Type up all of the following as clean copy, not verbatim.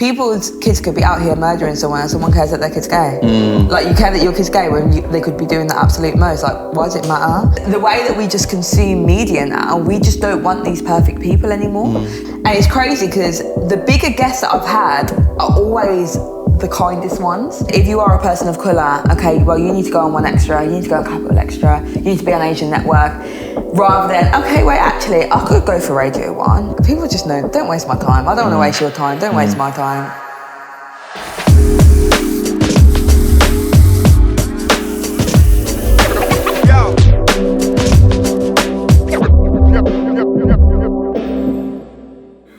people's kids could be out here murdering someone and someone cares that their kid's gay. Like, you care that your kid's gay when they could be doing the absolute most. Like, why does it matter? The way that we just consume media now, we just don't want these perfect people anymore. And it's crazy because the bigger guests that I've had are always the kindest ones. If you are a person of colour, okay, well, you need to go on One Extra, you need to go on Capital Extra, you need to be on Asian Network, rather than, okay, wait, actually, I could go for Radio 1. People just know, don't waste my time. I don't want to waste your time, don't waste my time.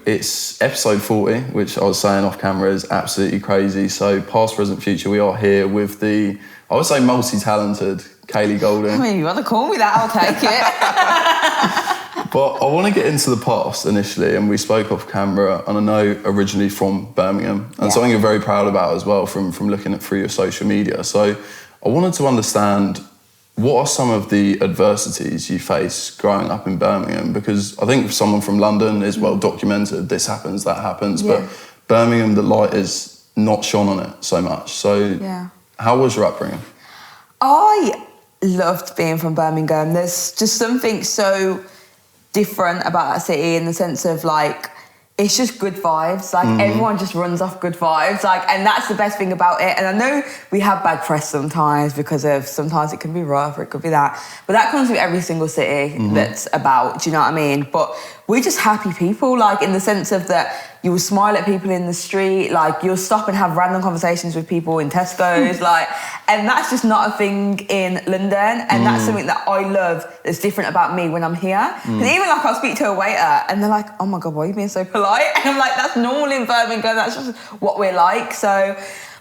It's episode 40, which I was saying off camera is absolutely crazy. So past, present, future, we are here with the, I would say, multi-talented Kaylee Golding. I mean, you want to call me that, I'll take it. But I want to get into the past initially, and we spoke off camera, and I know originally from Birmingham, and something you're very proud about as well from looking at through your social media. So I wanted to understand, what are some of the adversities you face growing up in Birmingham? Because I think someone from London is well documented, this happens, that happens, but Birmingham, the light is not shone on it so much. So how was your upbringing? I loved being from Birmingham. There's just something so different about that city in the sense of, like, it's just good vibes. Like, everyone just runs off good vibes. Like, and that's the best thing about it. And I know we have bad press sometimes because of, sometimes it can be rough or it could be that. But that comes with every single city that's about, do you know what I mean? But we're just happy people, like, in the sense of that you will smile at people in the street, like, you'll stop and have random conversations with people in Tesco's, like, and that's just not a thing in London. And that's something that I love that's different about me when I'm here. Because even, like, I'll speak to a waiter and they're like, oh my God, why are you being so polite? And I'm like, that's normal in Birmingham, that's just what we're like. So,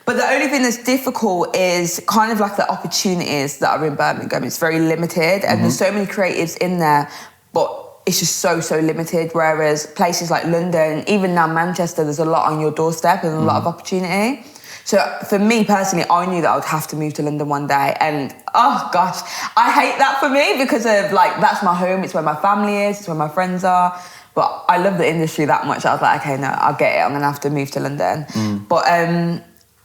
but the only thing that's difficult is kind of like the opportunities that are in Birmingham. It's very limited and there's so many creatives in there, but it's just so limited, whereas places like London, even now Manchester, there's a lot on your doorstep and a lot of opportunity. So for me personally, I knew that I would have to move to London one day, and oh gosh, I hate that for me because of, like, that's my home, it's where my family is, it's where my friends are, but I love the industry that much. I was like, okay, no, I'll get it, I'm gonna have to move to London.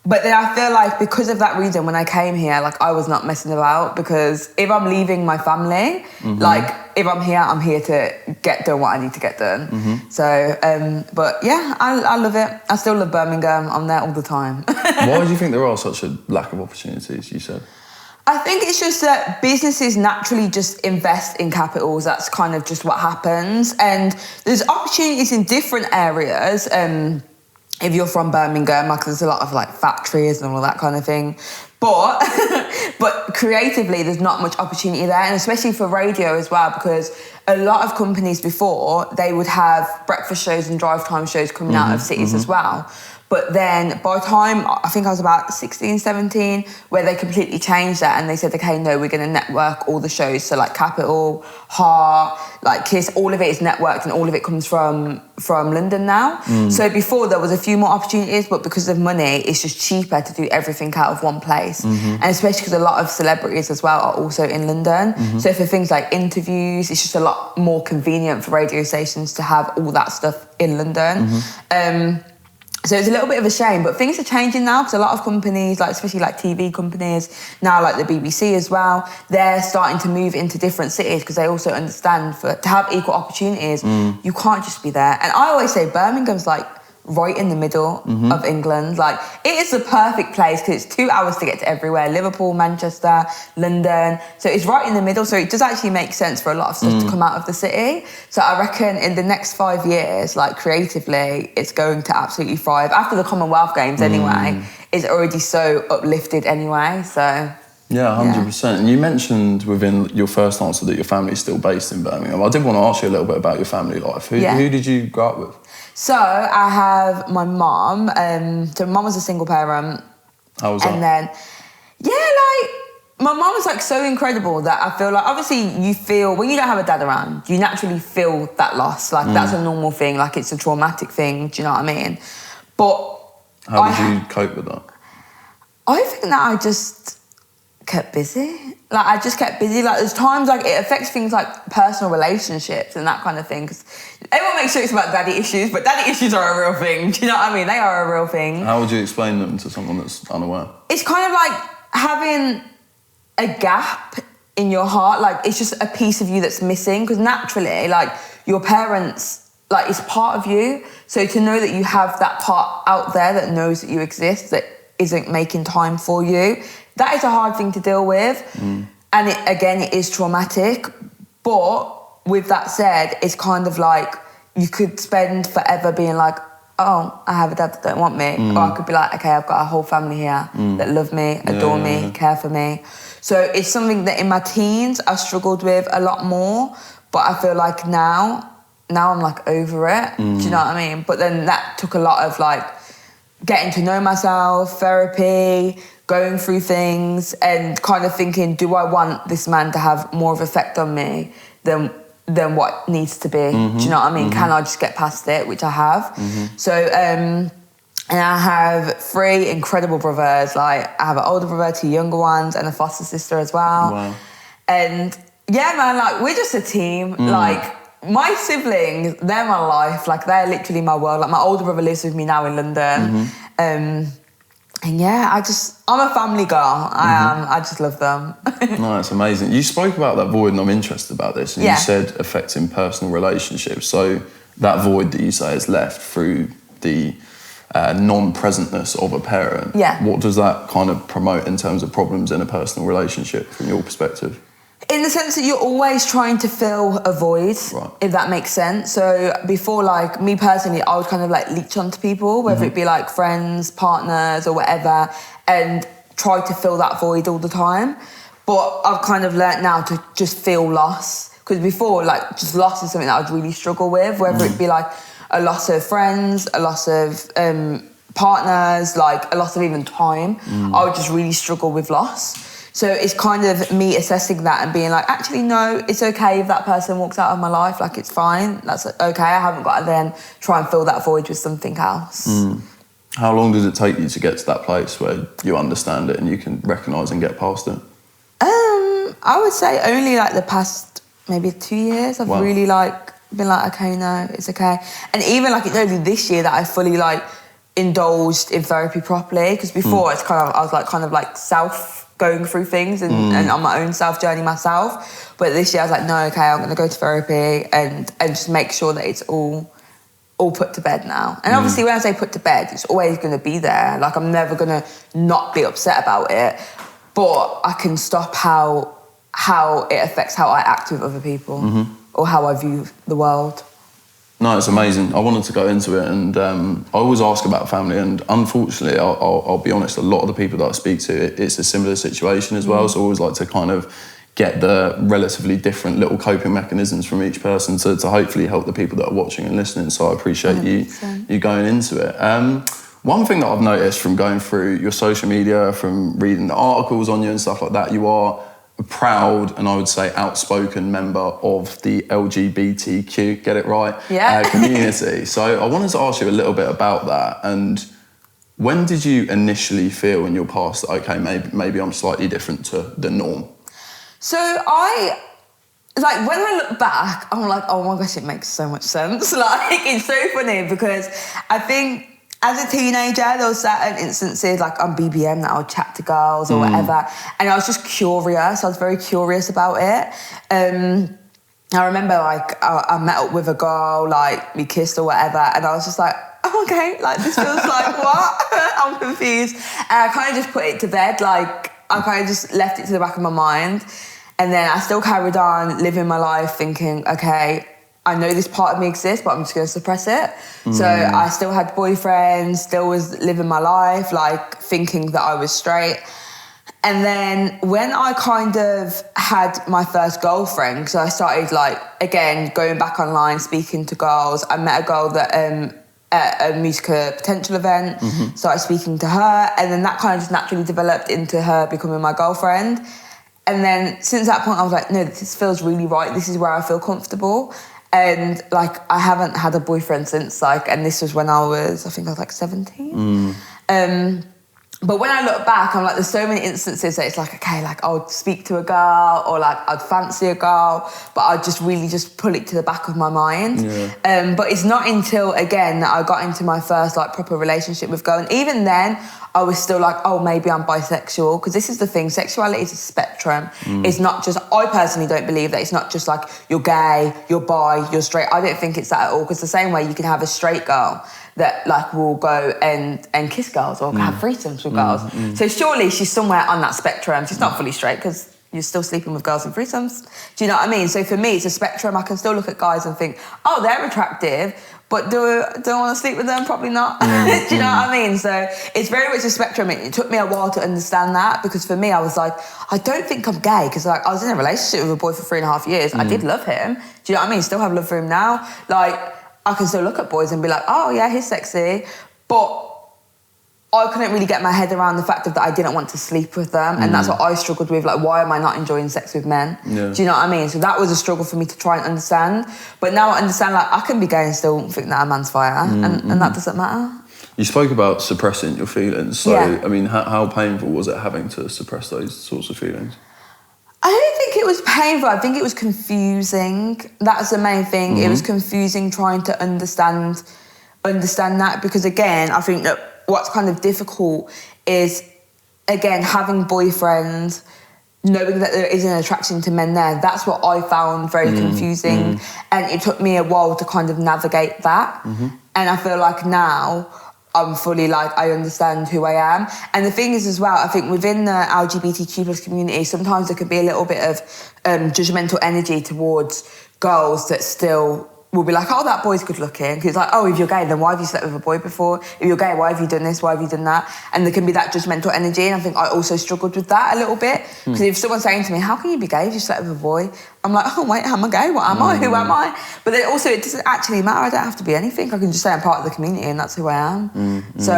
But then I feel like because of that reason, when I came here, like, I was not messing about, because if I'm leaving my family, like, if I'm here to get done what I need to get done. So, but yeah, I love it. I still love Birmingham. I'm there all the time. Why do you think there are such a lack of opportunities, you said? I think it's just that businesses naturally just invest in capitals. That's kind of just what happens. And there's opportunities in different areas. If you're from Birmingham, like, there's a lot of, like, factories and all that kind of thing. But but creatively, there's not much opportunity there, and especially for radio as well, because a lot of companies before, they would have breakfast shows and drive time shows coming out of cities as well. But then by the time, I think I was about 16, 17, where they completely changed that and they said, okay, no, we're going to network all the shows. So, like, Capital, Heart, like, Kiss, all of it is networked and all of it comes from London now. So before there was a few more opportunities, but because of money, it's just cheaper to do everything out of one place. And especially because a lot of celebrities as well are also in London. So for things like interviews, it's just a lot more convenient for radio stations to have all that stuff in London. So it's a little bit of a shame, but things are changing now because a lot of companies, like, especially like TV companies, now like the BBC as well, they're starting to move into different cities because they also understand to have equal opportunities, you can't just be there. And I always say Birmingham's like right in the middle of England. Like, it is the perfect place because it's 2 hours to get to everywhere. Liverpool, Manchester, London. So it's right in the middle. So it does actually make sense for a lot of stuff to come out of the city. So I reckon in the next 5 years, like, creatively, it's going to absolutely thrive. After the Commonwealth Games anyway, it's already so uplifted anyway, so... Yeah, 100%. And you mentioned within your first answer that your family's still based in Birmingham. I did want to ask you a little bit about your family life. Who did you grow up with? So I have my mum. So mum was a single parent. How was that? And then, like, my mum was, like, so incredible that I feel like, obviously you feel, when you don't have a dad around, you naturally feel that loss. Like, that's a normal thing. Like, it's a traumatic thing. Do you know what I mean? But how did you cope with that? I think that I just kept busy. Like, I just kept busy. Like, there's times, like, it affects things like personal relationships and that kind of thing. Because everyone makes jokes about daddy issues, but daddy issues are a real thing. Do you know what I mean? They are a real thing. How would you explain them to someone that's unaware? It's kind of like having a gap in your heart. Like, it's just a piece of you that's missing. Because naturally, like, your parents, like, it's part of you. So to know that you have that part out there that knows that you exist, that isn't making time for you, that is a hard thing to deal with. And it is traumatic. But with that said, it's kind of like you could spend forever being like, oh, I have a dad that don't want me. Or I could be like, okay, I've got a whole family here that love me, adore me, care for me. So it's something that in my teens I struggled with a lot more. But I feel like now I'm like over it. Do you know what I mean? But then that took a lot of like getting to know myself, therapy, going through things and kind of thinking, do I want this man to have more of an effect on me than what needs to be? Do you know what I mean? Can I just get past it, which I have? So, and I have 3 incredible brothers. Like, I have an older brother, 2 younger ones, and a foster sister as well. Wow. And yeah, man, like, we're just a team. Like, my siblings, they're my life. Like, they're literally my world. Like, my older brother lives with me now in London. And yeah, I'm a family girl. I just love them. No, it's amazing. You spoke about that void, and I'm interested about this. And you said affecting personal relationships. So that void that you say is left through the non-presentness of a parent. Yeah. What does that kind of promote in terms of problems in a personal relationship from your perspective? In the sense that you're always trying to fill a void, if that makes sense. So before, like, me personally, I would kind of like leech onto people, whether it be like friends, partners or whatever, and try to fill that void all the time. But I've kind of learnt now to just feel loss. Because before, like, just loss is something that I'd really struggle with, whether it be like a loss of friends, a loss of partners, like a loss of even time. I would just really struggle with loss. So it's kind of me assessing that and being like, actually, no, it's okay if that person walks out of my life. Like, it's fine. That's okay. I haven't got to then try and fill that void with something else. How long did it take you to get to that place where you understand it and you can recognise and get past it? I would say only like the past maybe 2 years. I've really like been like, okay, no, it's okay. And even like it's only this year that I fully like indulged in therapy properly. Because before it's kind of, I was like kind of like going through things and on my own self journey myself. But this year I was like, no, okay, I'm going to go to therapy and just make sure that it's all put to bed now. And obviously when I say put to bed, it's always going to be there. Like, I'm never going to not be upset about it, but I can stop how it affects how I act with other people or how I view the world. No, it's amazing. I wanted to go into it, and I always ask about family, and unfortunately, I'll be honest, a lot of the people that I speak to, it's a similar situation as well, so I always like to kind of get the relatively different little coping mechanisms from each person to hopefully help the people that are watching and listening, so I appreciate you going into it. One thing that I've noticed from going through your social media, from reading the articles on you and stuff like that, you are a proud and I would say outspoken member of the LGBTQ, get it right, community. So I wanted to ask you a little bit about that. And when did you initially feel in your past that, okay, maybe I'm slightly different to the norm? So when I look back, I'm like, oh my gosh, it makes so much sense. Like, it's so funny because I think as a teenager, there were certain instances, like on BBM, that I would chat to girls or whatever, and I was just curious. I was very curious about it. I remember, like, I met up with a girl, like, we kissed or whatever, and I was just like, oh, okay, like, this feels like what? I'm confused. And I kind of just put it to bed, like, I kind of just left it to the back of my mind. And then I still carried on living my life thinking, okay, I know this part of me exists, but I'm just going to suppress it. So I still had boyfriends, still was living my life, like thinking that I was straight. And then when I kind of had my first girlfriend, so I started like, again, going back online, speaking to girls. I met a girl that at a Musica Potential event, started speaking to her, and then that kind of just naturally developed into her becoming my girlfriend. And then since that point, I was like, no, this feels really right. This is where I feel comfortable. And like, I haven't had a boyfriend since, like, and this was when I was like 17. But when I look back, I'm like, there's so many instances that it's like, okay, like I would speak to a girl or like I'd fancy a girl, but I'd just really just pull it to the back of my mind. Yeah. But it's not until, again, that I got into my first like proper relationship with a girl. And even then, I was still like, oh, maybe I'm bisexual. Because this is the thing, sexuality is a spectrum. It's not just, I personally don't believe that it's not just like you're gay, you're bi, you're straight. I don't think it's that at all. Because the same way you can have a straight girl that like will go and kiss girls or have threesomes with girls. So surely she's somewhere on that spectrum. She's not fully straight because you're still sleeping with girls in threesomes. Do you know what I mean? So for me, it's a spectrum. I can still look at guys and think, oh, they're attractive, but do I want to sleep with them? Probably not. Do you know what I mean? So it's very much a spectrum. It took me a while to understand that because for me, I was like, I don't think I'm gay because like I was in a relationship with a boy for 3.5 years. I did love him. Do you know what I mean? Still have love for him now. Like, I can still look at boys and be like, oh yeah, he's sexy. But I couldn't really get my head around the fact that I didn't want to sleep with them. And that's what I struggled with. Like, why am I not enjoying sex with men? Yeah. Do you know what I mean? So that was a struggle for me to try and understand. But now I understand, like, I can be gay and still think that a man's fire. And that doesn't matter. You spoke about suppressing your feelings. So, Yeah. I mean, how painful was it having to suppress those sorts of feelings? I don't think it was painful. I think it was confusing. That's the main thing. It was confusing trying to understand that because, again, I think that what's kind of difficult is, again, having boyfriends, knowing that there is an attraction to men there. That's what I found very confusing. And it took me a while to kind of navigate that. And I feel like now I'm fully like, I understand who I am. And the thing is as well, I think within the LGBTQ plus community, sometimes there could be a little bit of judgmental energy towards girls that still will be like, oh, that boy's good looking. Because it's like, oh, if you're gay, then why have you slept with a boy before? If you're gay, why have you done this? Why have you done that? And there can be that judgmental energy. And I think I also struggled with that a little bit. Because if someone's saying to me, how can you be gay if you slept with a boy? I'm like, oh, wait, am I gay? What am I? Who am I? But then also, it doesn't actually matter. I don't have to be anything. I can just say I'm part of the community and that's who I am. So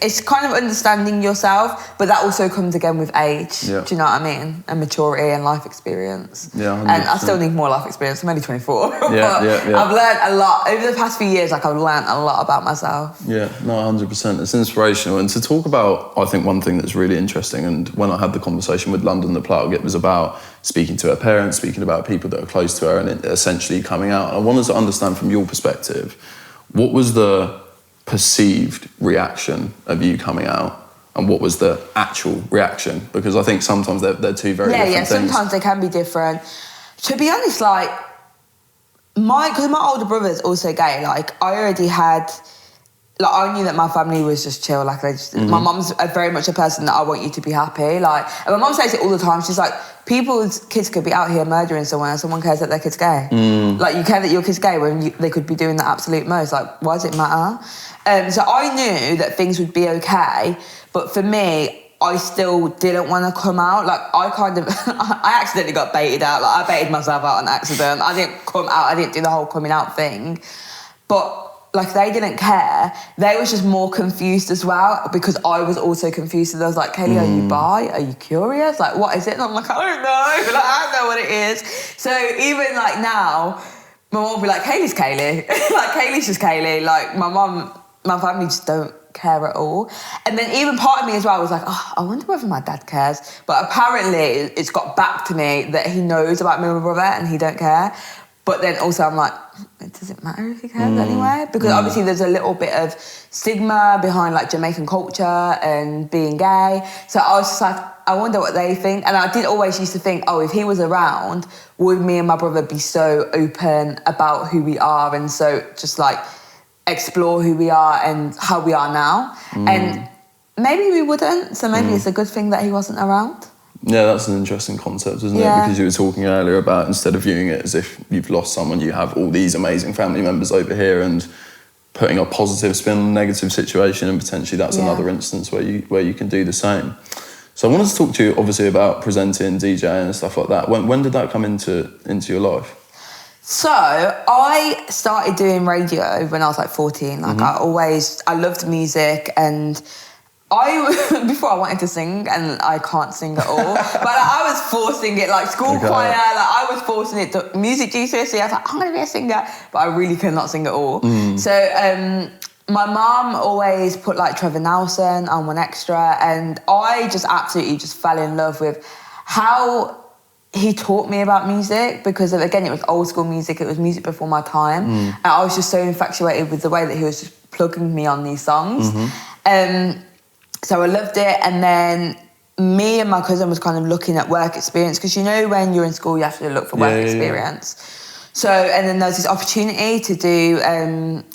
it's kind of understanding yourself, but that also comes again with age. Yeah. Do you know what I mean? And maturity and life experience. Yeah, 100%. And I still need more life experience. I'm only 24. Yeah, but yeah. I've learned a lot. Over the past few years, like I've learned a lot about myself. Yeah, no, 100%. It's inspirational. And to talk about, I think one thing that's really interesting, and when I had the conversation with London the Plug, it was about speaking to her parents, speaking about people that are close to her and essentially coming out. And I wanted to understand from your perspective, what was the perceived reaction of you coming out and what was the actual reaction? Because I think sometimes they're two very different things. Sometimes they can be different. To be honest, like, because my older brother's also gay, like, I already had... Like, I knew that my family was just chill. Like, my mum's very much a person that I want you to be happy. Like, and my mum says it all the time. She's like, people's kids could be out here murdering someone and someone cares that their kid's gay. Like, you care that your kid's gay when they could be doing the absolute most. Like, why does it matter? So I knew that things would be okay. But for me, I still didn't want to come out. Like, I accidentally got baited out. Like, I baited myself out on accident. I didn't come out. I didn't do the whole coming out thing. But... like, they didn't care. They was just more confused as well because I was also confused. So they was like, Kaylee, are you bi? Are you curious? Like, what is it? And I'm like, I don't know. Like, I don't know what it is. So even, like, now, my mum will be like, Kaylee's Kaylee. Like, Kaylee's just Kaylee. Like, my family just don't care at all. And then even part of me as well was like, oh, I wonder whether my dad cares. But apparently it's got back to me that he knows about me and my brother and he don't care. But then also I'm like, it doesn't matter if he cares anyway. Because obviously there's a little bit of stigma behind like Jamaican culture and being gay. So I was just like, I wonder what they think. And I did always used to think, oh, if he was around, would me and my brother be so open about who we are and so just like explore who we are and how we are now? And maybe we wouldn't. So maybe it's a good thing that he wasn't around. Yeah, that's an interesting concept, isn't it? Because you were talking earlier about instead of viewing it as if you've lost someone, you have all these amazing family members over here and putting a positive spin on a negative situation, and potentially that's another instance where you can do the same. So I wanted to talk to you obviously about presenting, DJing and stuff like that. When did that come into your life? So I started doing radio when I was like 14. Like I loved music and before I wanted to sing and I can't sing at all, but I was forcing it, like school choir, like I was forcing it to music GCSE. I was like, I'm going to be a singer, but I really could not sing at all. So my mum always put like Trevor Nelson on One Extra, and I just absolutely just fell in love with how he taught me about music, because again, it was old school music, it was music before my time, and I was just so infatuated with the way that he was just plugging me on these songs. So I loved it, and then me and my cousin was kind of looking at work experience, because you know when you're in school you have to look for work experience. So, and then there was this opportunity to do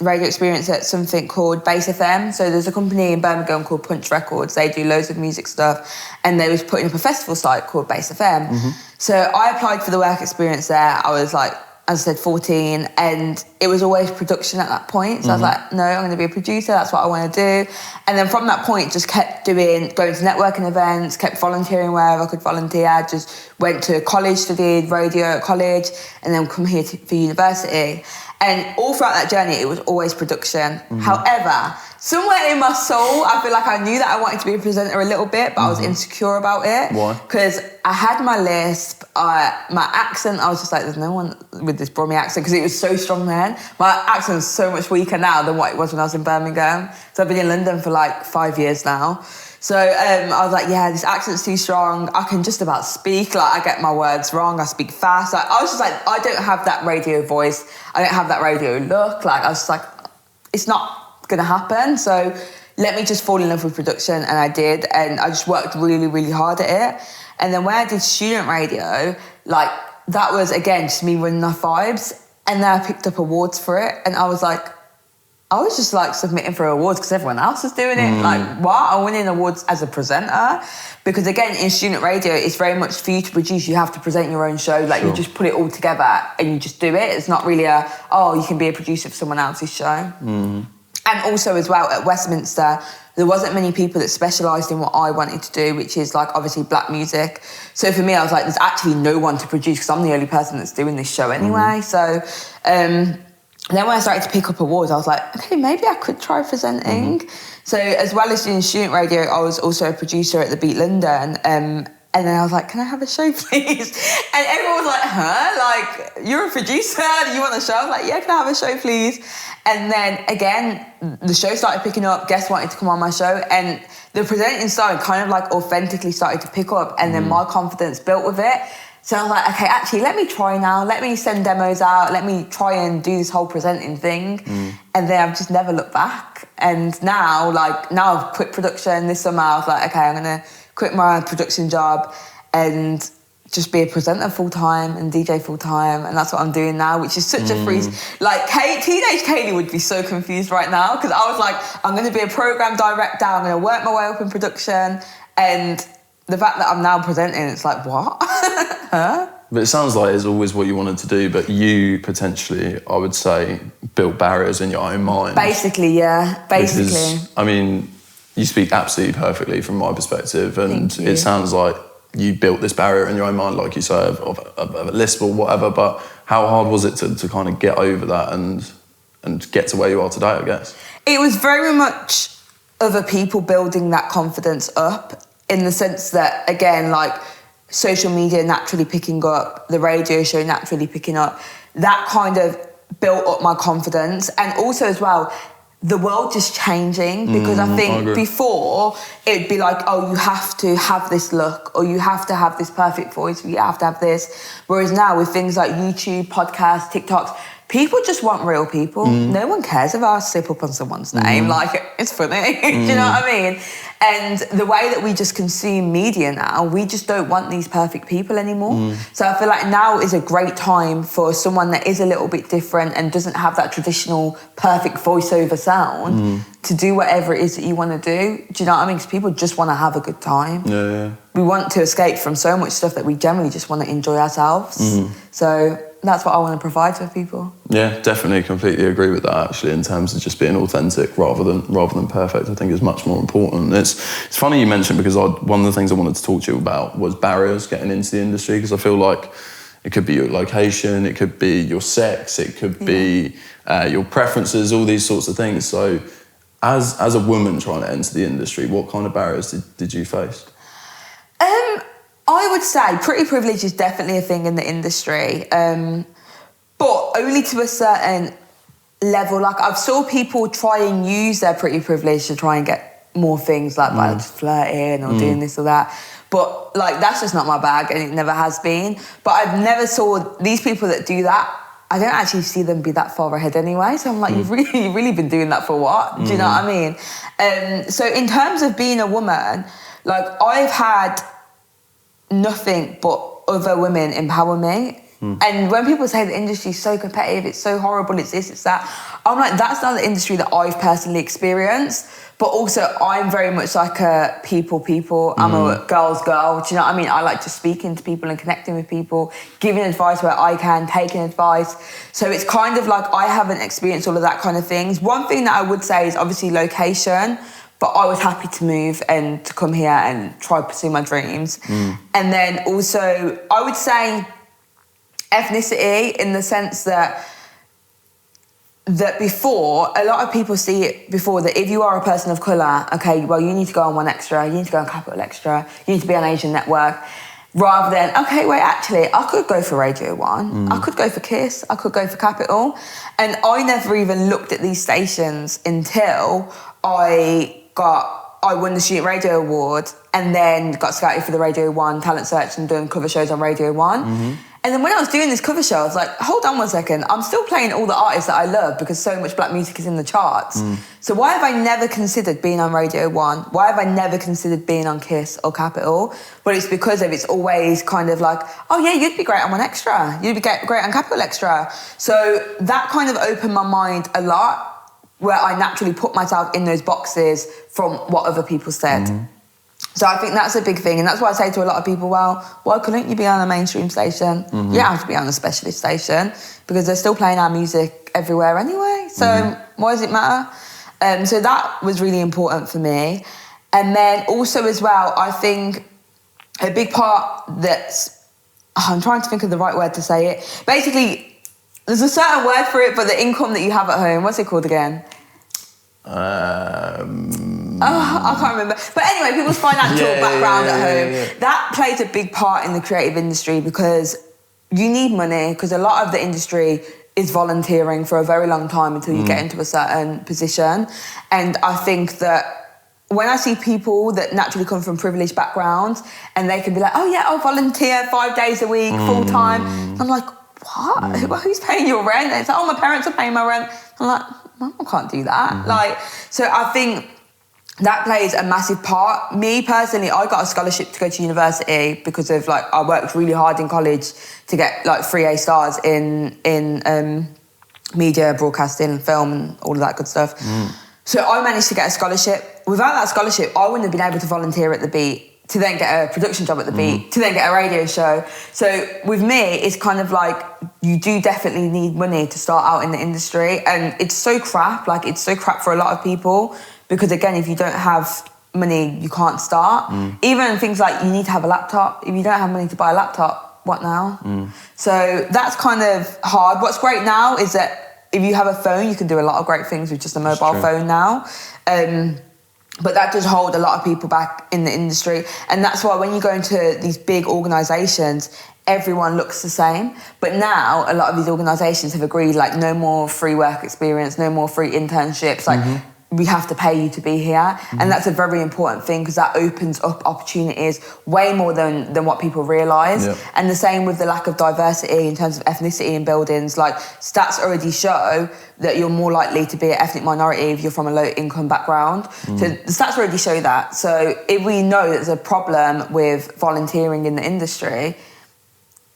radio experience at something called Base FM. So there's a company in Birmingham called Punch Records. They do loads of music stuff, and they was putting up a festival site called Base FM. So I applied for the work experience there. I was like, as I said, 14, and it was always production at that point. So I was like, no, I'm going to be a producer. That's what I want to do. And then from that point, just kept going to networking events, kept volunteering wherever I could volunteer. Just went to college, studied radio at college, and then come here for university. And all throughout that journey, it was always production. However, somewhere in my soul, I feel like I knew that I wanted to be a presenter a little bit, but I was insecure about it. Why? Because I had my lisp, my accent, I was just like, there's no one with this Brummy accent, because it was so strong then. My accent's so much weaker now than what it was when I was in Birmingham. So I've been in London for like 5 years now. So I was like, yeah, this accent's too strong. I can just about speak. Like, I get my words wrong. I speak fast. Like, I was just like, I don't have that radio voice. I don't have that radio look. Like, I was just like, it's not going to happen. So let me just fall in love with production. And I did. And I just worked really, really hard at it. And then when I did student radio, like, that was, again, just me running off vibes. And then I picked up awards for it. And I was like, I was just like submitting for awards because everyone else was doing it. Like, what? I'm winning awards as a presenter. Because again, in student radio, it's very much for you to produce, you have to present your own show. Like, you just put it all together and you just do it. It's not really you can be a producer for someone else's show. And also as well, at Westminster, there wasn't many people that specialised in what I wanted to do, which is like obviously black music. So for me, I was like, there's actually no one to produce because I'm the only person that's doing this show anyway. So then when I started to pick up awards, I was like, okay, maybe I could try presenting. So as well as doing student radio, I was also a producer at the Beat London. And then I was like, can I have a show, please? And everyone was like, huh? Like, you're a producer? You want a show? I was like, yeah, can I have a show, please? And then again, the show started picking up. Guests wanted to come on my show. And the presenting style kind of like authentically started to pick up. And then my confidence built with it. So I was like, okay, actually, let me try now. Let me send demos out. Let me try and do this whole presenting thing. And then I've just never looked back. And now I've quit production this summer. I was like, okay, I'm going to quit my production job and just be a presenter full-time and DJ full-time. And that's what I'm doing now, which is such a free... Like, teenage Kaylee would be so confused right now because I was like, I'm going to be a program director. I'm going to work my way up in production. And the fact that I'm now presenting, it's like, what? Huh? But it sounds like it's always what you wanted to do, but you potentially, I would say, built barriers in your own mind. Basically, yeah. Basically. Because, I mean, you speak absolutely perfectly from my perspective, and it sounds like you built this barrier in your own mind, like you say, of a lisp or whatever, but how hard was it to kind of get over that and get to where you are today, I guess? It was very much other people building that confidence up, in the sense that, again, like, social media naturally picking up, the radio show naturally picking up, that kind of built up my confidence. And also as well, the world just changing, because I think before it'd be like, oh, you have to have this look, or you have to have this perfect voice, or you have to have this. Whereas now with things like YouTube, podcasts, TikToks, people just want real people. No one cares if I slip up on someone's name. Like, it's funny. Do you know what I mean? And the way that we just consume media now, we just don't want these perfect people anymore. So I feel like now is a great time for someone that is a little bit different and doesn't have that traditional perfect voiceover sound to do whatever it is that you want to do. Do you know what I mean? Because people just want to have a good time. Yeah. We want to escape from so much stuff that we generally just want to enjoy ourselves. So that's what I want to provide for people. Yeah, definitely, completely agree with that, actually, in terms of just being authentic rather than perfect. I think is much more important. It's funny you mentioned, because one of the things I wanted to talk to you about was barriers getting into the industry, because I feel like it could be your location, it could be your sex, it could be your preferences, all these sorts of things. So as a woman trying to enter the industry, what kind of barriers did you face? I would say pretty privilege is definitely a thing in the industry, but only to a certain level. Like I've saw people try and use their pretty privilege to try and get more things, like by just flirting or doing this or that. But like that's just not my bag, and it never has been. But I've never saw these people that do that. I don't actually see them be that far ahead anyway. So I'm like, you've really been doing that for what? Do you know what I mean? So in terms of being a woman, like I've had nothing but other women empower me. And when people say the industry is so competitive, it's so horrible, it's this, it's that, I'm like, that's not the industry that I've personally experienced. But also, I'm very much like a people. I'm a girl's girl. Do you know what I mean? I like just speaking to people and connecting with people, giving advice where I can, taking advice. So it's kind of like I haven't experienced all of that kind of things. One thing that I would say is obviously location, but I was happy to move and to come here and try to pursue my dreams. And then also, I would say ethnicity, in the sense that before, a lot of people see it before that if you are a person of colour, okay, well, you need to go on One Extra, you need to go on Capital Extra, you need to be on Asian Network, rather than, okay, wait, actually, I could go for Radio 1, I could go for Kiss, I could go for Capital. And I never even looked at these stations until I won the Student Radio Award and then got scouted for the Radio 1 talent search and doing cover shows on Radio 1. And then when I was doing this cover show, I was like, hold on one second, I'm still playing all the artists that I love because so much black music is in the charts. So why have I never considered being on Radio 1? Why have I never considered being on Kiss or Capital? Well, it's because of it's always kind of like, oh yeah, you'd be great on One Extra. You'd be great on Capital Extra. So that kind of opened my mind a lot, where I naturally put myself in those boxes from what other people said. So I think that's a big thing, and that's why I say to a lot of people, well, why couldn't you be on a mainstream station? You don't have to be on a specialist station because they're still playing our music everywhere anyway. So why does it matter? So that was really important for me. And then also as well, I think a big part I'm trying to think of the right word to say it. Basically, there's a certain word for it, but the income that you have at home, what's it called again? I can't remember. But anyway, people's financial background at home, that plays a big part in the creative industry because you need money, because a lot of the industry is volunteering for a very long time until you get into a certain position. And I think that when I see people that naturally come from privileged backgrounds and they can be like, oh yeah, I'll volunteer 5 days a week, full time. I'm like, what? Who's paying your rent? And it's like, oh, my parents are paying my rent. I'm like, I can't do that. So I think that plays a massive part. Me personally, I got a scholarship to go to university because of I worked really hard in college to get 3 A stars in media, broadcasting, film, and all of that good stuff. So I managed to get a scholarship. Without that scholarship, I wouldn't have been able to volunteer at the Beat, to then get a production job at the Beat, to then get a radio show. So with me, it's kind of you do definitely need money to start out in the industry. And it's so crap, it's so crap for a lot of people. Because again, if you don't have money, you can't start. Even things like you need to have a laptop. If you don't have money to buy a laptop, what now? So that's kind of hard. What's great now is that if you have a phone, you can do a lot of great things with just a mobile phone now. But that does hold a lot of people back in the industry. And that's why when you go into these big organisations, everyone looks the same. But now a lot of these organisations have agreed no more free work experience, no more free internships. We have to pay you to be here. And that's a very important thing because that opens up opportunities way more than what people realise. And the same with the lack of diversity in terms of ethnicity in buildings. Stats already show that you're more likely to be an ethnic minority if you're from a low income background. So the stats already show that. So if we know that there's a problem with volunteering in the industry,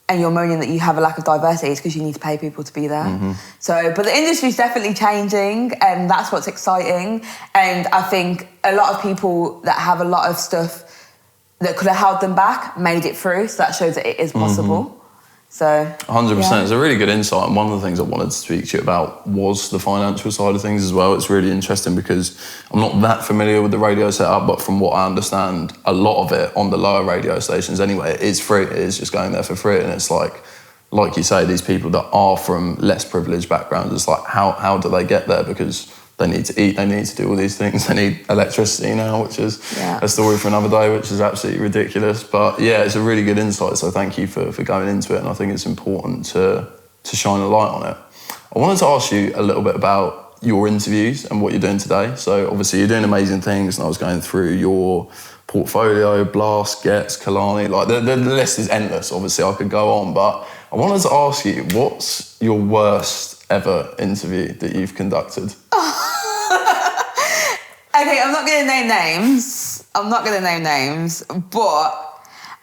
and you're moaning that you have a lack of diversity, it's because you need to pay people to be there. But the industry's definitely changing, and that's what's exciting. And I think a lot of people that have a lot of stuff that could have held them back made it through, so that shows that it is possible. So 100%. It's a really good insight, and one of the things I wanted to speak to you about was the financial side of things as well. It's really interesting because I'm not that familiar with the radio setup, but from what I understand, a lot of it on the lower radio stations anyway, it is free. It is just going there for free, and it's like you say, these people that are from less privileged backgrounds, it's how do they get there? Because they need to eat, they need to do all these things, they need electricity now, which is a story for another day, which is absolutely ridiculous. But yeah, it's a really good insight, so thank you for going into it, and I think it's important to shine a light on it. I wanted to ask you a little bit about your interviews and what you're doing today. So obviously you're doing amazing things, and I was going through your portfolio, Blast, Gets, Kalani, like the list is endless. Obviously I could go on, but I wanted to ask you, what's your worst ever interview that you've conducted? Okay, I'm not going to name names, but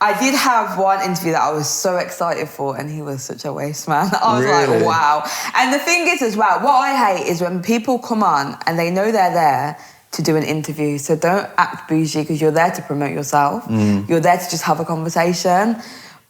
I did have one interview that I was so excited for, and he was such a waste man. I was like, wow. And the thing is as well, what I hate is when people come on and they know they're there to do an interview, so don't act bougie because you're there to promote yourself. You're there to just have a conversation.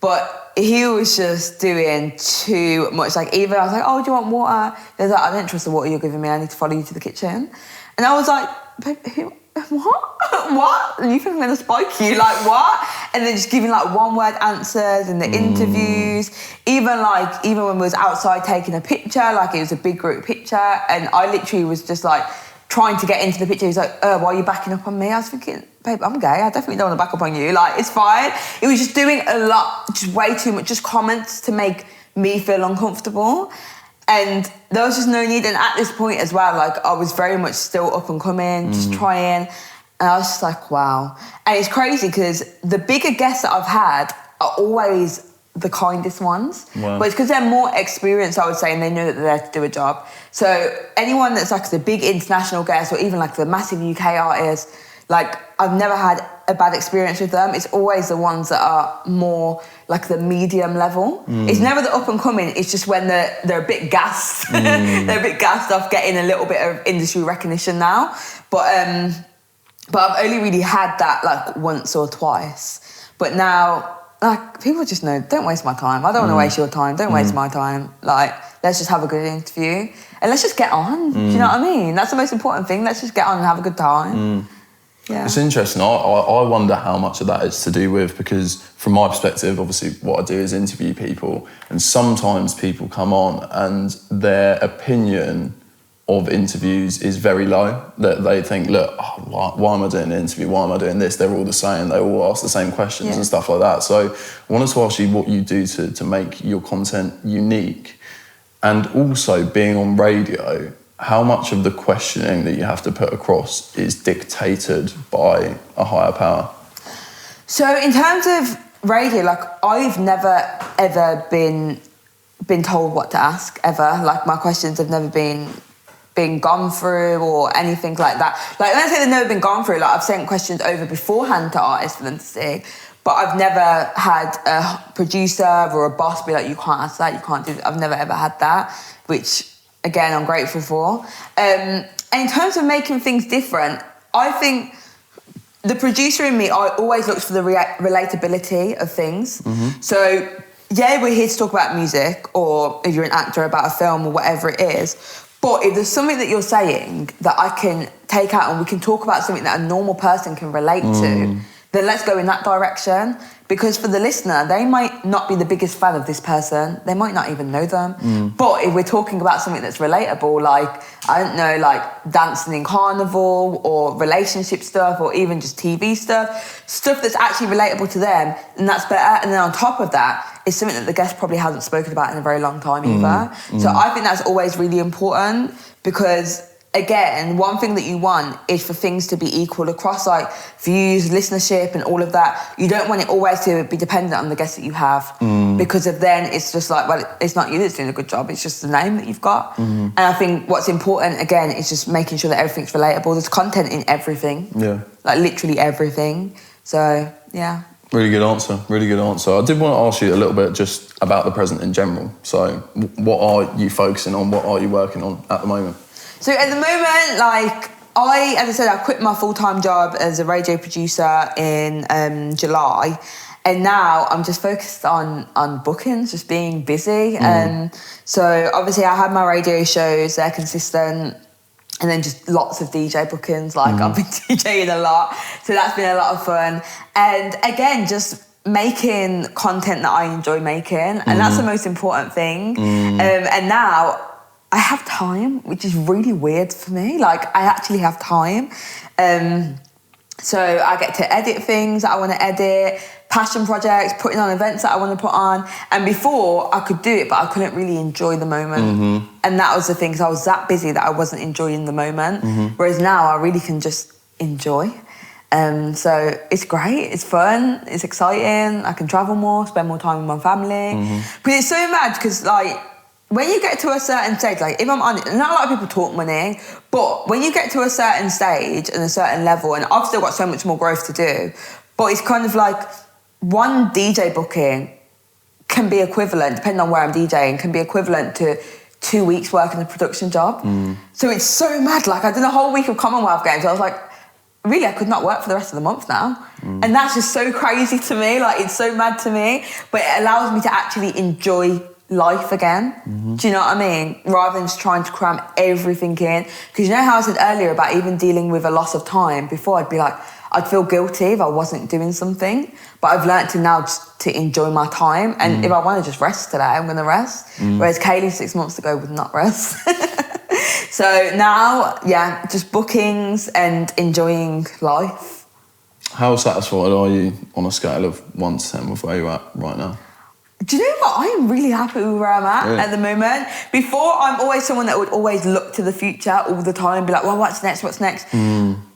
But he was just doing too much. Like, even I was like, oh, do you want water? He was like, I don't trust the water you're giving me. I need to follow you to the kitchen. And I was like, babe, what? What? And you think I'm going to spike you? Like, what? And then just giving like one-word answers in the interviews. Even when we was outside taking a picture, like it was a big group picture, and I literally was just like trying to get into the picture. He was like, why are you backing up on me? I was thinking, babe, I'm gay. I definitely don't want to back up on you. Like, it's fine. It was just doing a lot, just way too much, just comments to make me feel uncomfortable. And there was just no need. And at this point as well, like, I was very much still up and coming, just trying. And I was just like, wow. And it's crazy because the bigger guests that I've had are always the kindest ones. Wow. But it's because they're more experienced, I would say, and they know that they're there to do a job. So anyone that's like the big international guest or even like the massive UK artist, like, I've never had a bad experience with them. It's always the ones that are more like the medium level. It's never the up and coming. It's just when they're a bit gassed. They're a bit gassed off getting a little bit of industry recognition now. But I've only really had that like once or twice. But now, like, people just know, don't waste my time. I don't want to waste your time. Don't waste my time. Like, let's just have a good interview and let's just get on. Do you know what I mean? That's the most important thing. Let's just get on and have a good time. Yeah. It's interesting. I wonder how much of that is to do with, because from my perspective, obviously what I do is interview people, and sometimes people come on and their opinion of interviews is very low. That they think, look, why am I doing an interview? Why am I doing this? They're all the same. They all ask the same questions and stuff like that. So I wanted to ask you what you do to make your content unique, and also being on radio, how much of the questioning that you have to put across is dictated by a higher power? So in terms of radio, like, I've never ever been told what to ask ever. Like, my questions have never been gone through or anything like that. Like, when I say they've never been gone through, like, I've sent questions over beforehand to artists for them to see, but I've never had a producer or a boss be like, you can't ask that, you can't do that. I've never ever had that, which, again, I'm grateful for. And in terms of making things different, I think the producer in me, I always look for the relatability of things. So, yeah, we're here to talk about music, or if you're an actor, about a film or whatever it is. But if there's something that you're saying that I can take out and we can talk about something that a normal person can relate to, then let's go in that direction. Because for the listener, they might not be the biggest fan of this person. They might not even know them. But if we're talking about something that's relatable, like, I don't know, like dancing in carnival or relationship stuff or even just TV stuff that's actually relatable to them, and that's better. And then on top of that, it's something that the guest probably hasn't spoken about in a very long time either. So I think that's always really important, because again, one thing that you want is for things to be equal across like views, listenership and all of that. You don't want it always to be dependent on the guests that you have, because of then it's just like, well, it's not you that's doing a good job, it's just the name that you've got. And I think what's important, again, is just making sure that everything's relatable. There's content in everything. Yeah. Like literally everything. So, yeah. Really good answer, really good answer. I did want to ask you a little bit just about the present in general. So what are you focusing on? What are you working on at the moment? So at the moment, like, as I said, I quit my full-time job as a radio producer in July, and now I'm just focused on bookings, just being busy. So obviously I had my radio shows, they're consistent, and then just lots of DJ bookings, like I've been DJing a lot, so that's been a lot of fun. And again, just making content that I enjoy making, and that's the most important thing. And now I have time, which is really weird for me. Like, I actually have time. So I get to edit things that I want to edit, passion projects, putting on events that I want to put on. And before, I could do it, but I couldn't really enjoy the moment. And that was the thing, because I was that busy that I wasn't enjoying the moment. Whereas now I really can just enjoy. So it's great, it's fun, it's exciting. I can travel more, spend more time with my family. But it's so mad because, like, when you get to a certain stage, like, if I'm honest, not a lot of people talk money, but when you get to a certain stage and a certain level, and I've still got so much more growth to do, but it's kind of like one DJ booking can be equivalent, depending on where I'm DJing, can be equivalent to 2 weeks working a production job. So it's so mad. Like, I did a whole week of Commonwealth Games. I was like, really, I could not work for the rest of the month now. And that's just so crazy to me. Like, it's so mad to me. But it allows me to actually enjoy life again. Do you know what I mean? Rather than just trying to cram everything in. Because you know how I said earlier about even dealing with a loss of time? Before, I'd be like, I'd feel guilty if I wasn't doing something. But I've learned to now just to enjoy my time. And if I want to just rest today, I'm going to rest. Whereas Kaylee 6 months ago would not rest. So now, yeah, just bookings and enjoying life. How satisfied are you on a scale of 1 to 10 with where you're at right now? Do you know what? I am really happy with where I'm at the moment. Before, I'm always someone that would always look to the future all the time, be like, well, what's next, what's next?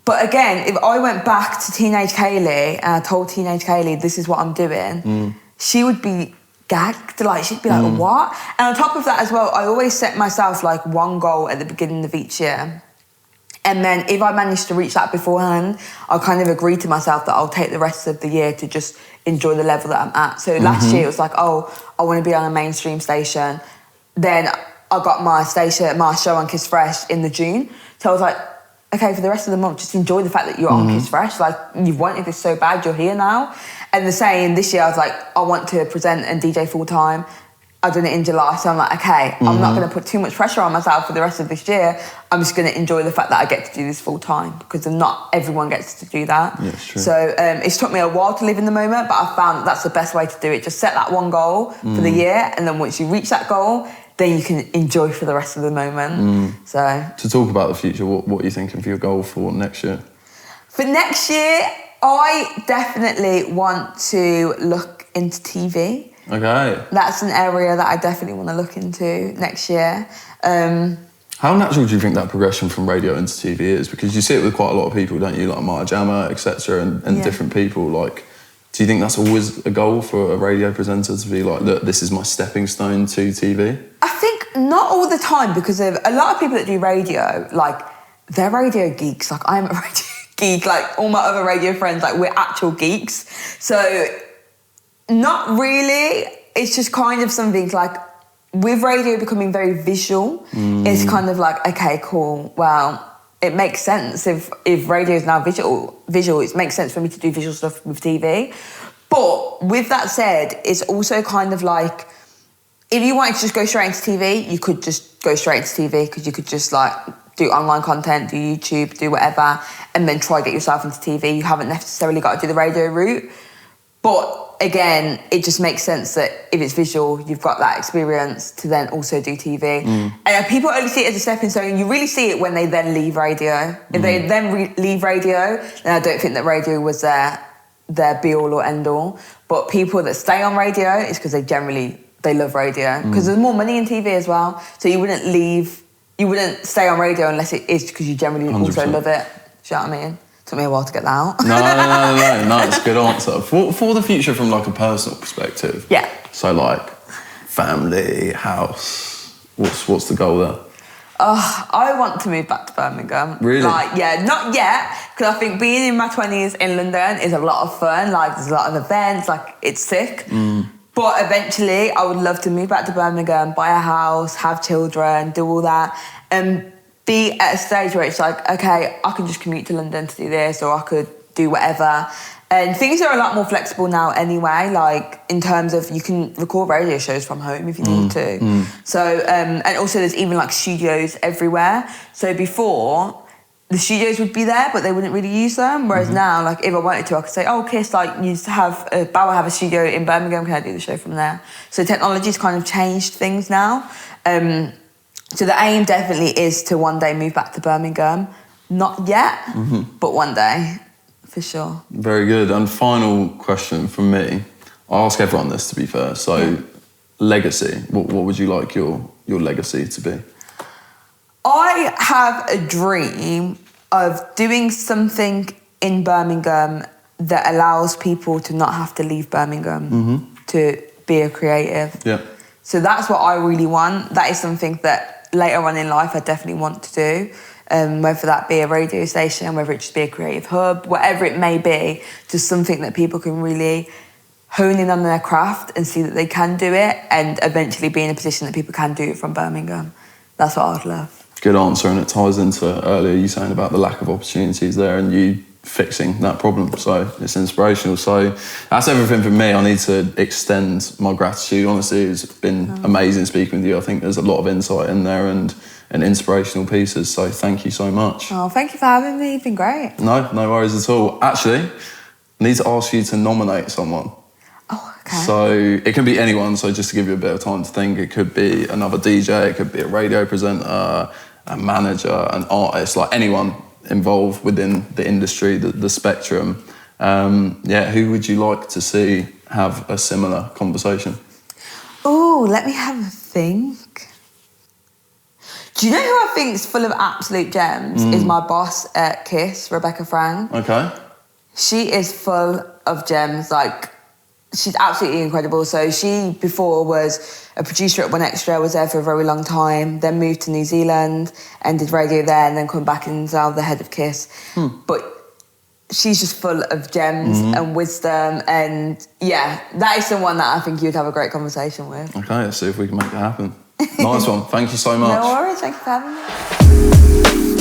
But again, if I went back to teenage Kaylee and I told teenage Kaylee, this is what I'm doing, she would be gagged. Like, she'd be like, what? And on top of that as well, I always set myself like one goal at the beginning of each year. And then if I manage to reach that beforehand, I'll kind of agree to myself that I'll take the rest of the year to just enjoy the level that I'm at. So last year it was like, oh, I want to be on a mainstream station. Then I got my show on Kiss Fresh in the June. So I was like, okay, for the rest of the month, just enjoy the fact that you're on Kiss Fresh. Like, you've wanted this so bad, you're here now. And the same, this year I was like, I want to present and DJ full time. I've done it in July, so I'm like, okay, I'm not going to put too much pressure on myself for the rest of this year. I'm just going to enjoy the fact that I get to do this full time, because not everyone gets to do that. Yeah, it's true. So it's took me a while to live in the moment, but I found that that's the best way to do it. Just set that one goal for the year, and then once you reach that goal, then you can enjoy for the rest of the moment. So to talk about the future, what are you thinking for your goal for next year? For next year, I definitely want to look into TV. Okay. That's an area that I definitely want to look into next year. How natural do you think that progression from radio into TV is? Because you see it with quite a lot of people, don't you? Like Maya Jama, etc., and different people. Like, do you think that's always a goal for a radio presenter to be like, look, this is my stepping stone to TV? I think not all the time, because of a lot of people that do radio, like, they're radio geeks. Like, I'm a radio geek. Like, all my other radio friends, like, we're actual geeks. So not really. It's just kind of something like, with radio becoming very visual, it's kind of like, okay, cool, well, it makes sense. If radio is now visual, it makes sense for me to do visual stuff with TV. But with that said, it's also kind of like, if you wanted to just go straight into TV, you could just go straight into TV, because you could just like do online content, do YouTube, do whatever, and then try to get yourself into TV. You haven't necessarily got to do the radio route. But again, it just makes sense that if it's visual, you've got that experience to then also do TV. And people only see it as a stepping stone. You really see it when they then leave radio. If they then leave radio, then I don't think that radio was their be-all or end-all. But people that stay on radio, it's because they love radio. Because there's more money in TV as well. So you wouldn't stay on radio unless it is because you generally 100%. Also love it. Do you know what I mean? Took me a while to get that out. No, it's a good answer. For the future from like a personal perspective. Yeah. So like family, house, what's the goal there? I want to move back to Birmingham. Really? Like, yeah, not yet, because I think being in my 20s in London is a lot of fun. Like, there's a lot of events, like, it's sick. But eventually, I would love to move back to Birmingham, buy a house, have children, do all that, and be at a stage where it's like, okay, I can just commute to London to do this, or I could do whatever. And things are a lot more flexible now anyway, like in terms of you can record radio shows from home if you need to. So, and also there's even like studios everywhere. So before, the studios would be there, but they wouldn't really use them. Whereas now, like if I wanted to, I could say, oh, Kiss, like you have, Bauer have a studio in Birmingham, can I do the show from there? So technology's kind of changed things now. So the aim definitely is to one day move back to Birmingham. Not yet, but one day. For sure. Very good. And final question from me. I ask everyone this, to be fair. So, legacy. What would you like your legacy to be? I have a dream of doing something in Birmingham that allows people to not have to leave Birmingham to be a creative. Yeah. So that's what I really want. That is something that later on in life I definitely want to do. Whether that be a radio station, whether it just be a creative hub, whatever it may be, just something that people can really hone in on their craft and see that they can do it, and eventually be in a position that people can do it from Birmingham. That's what I'd love. Good answer, and it ties into earlier you saying about the lack of opportunities there and you fixing that problem. So it's inspirational. So that's everything from me. I need to extend my gratitude. Honestly, it's been amazing speaking with you. I think there's a lot of insight in there and inspirational pieces. So thank you so much. Oh, thank you for having me. You've been great. No worries at all. Actually, I need to ask you to nominate someone. Oh, okay. So it can be anyone. So just to give you a bit of time to think, it could be another DJ, it could be a radio presenter, a manager, an artist, like anyone involved within the industry, the spectrum. Who would you like to see have a similar conversation? Oh, let me have a think. Do you know who I think is full of absolute gems? Is my boss at Kiss, Rebecca Frank. Okay. She is full of gems. Like, she's absolutely incredible. So she, before, was a producer at One Extra, was there for a very long time, then moved to New Zealand and did radio there, and then come back and is now the head of Kiss. But she's just full of gems and wisdom, and yeah, that is someone that I think you'd have a great conversation with. Okay, let's see if we can make it happen. Nice one. Thank you so much. No worries, thank you for having me.